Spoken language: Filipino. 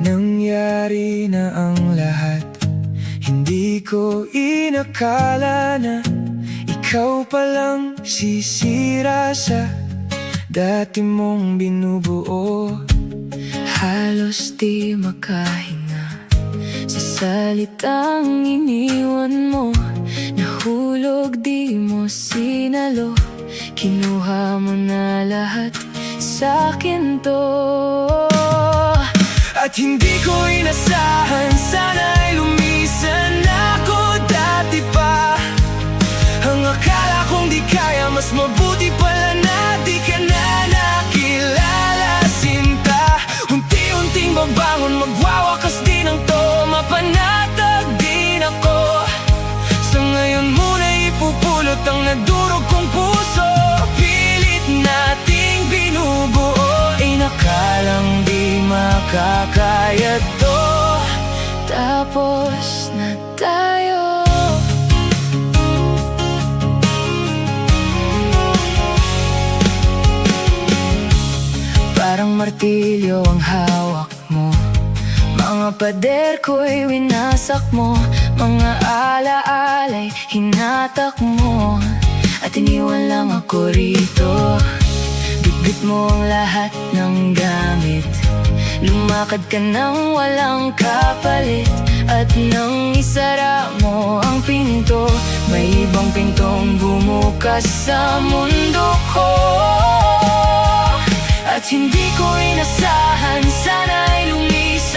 Nangyari na ang lahat. Hindi ko inakala na ikaw palang sisira sa dati mong binubuo. Halos di makahinga sa salitang iniwan mo. Nahulog, di mo sinalo. Kinuha mo na lahat, sa'kin to. At hindi ko inasahan, sana'y lumisan ako dati pa. Ang akala kong di kaya, mas mabuti pala na di ka na nakilala, sinta. Unti-unting babangon, magwawakas din ang to, mapanatag din ako. Sa ngayon muna ipupulot ang nadurog kong puso. Pilit nating binubuo, inakalang di makakaya to. Tapos na tayo. Parang martilyo ang hawak mo. Mga pader ko'y winasak mo. Mga alaala'y hinatak mo. At iniwan lang ako rito. Bitbit mo ang lahat ng gamit. Lumakad ka nang walang kapalit. At nang isara mo ang pinto, may ibang pintong bumukas sa mundo ko. At hindi ko inasahan, sana'y lumis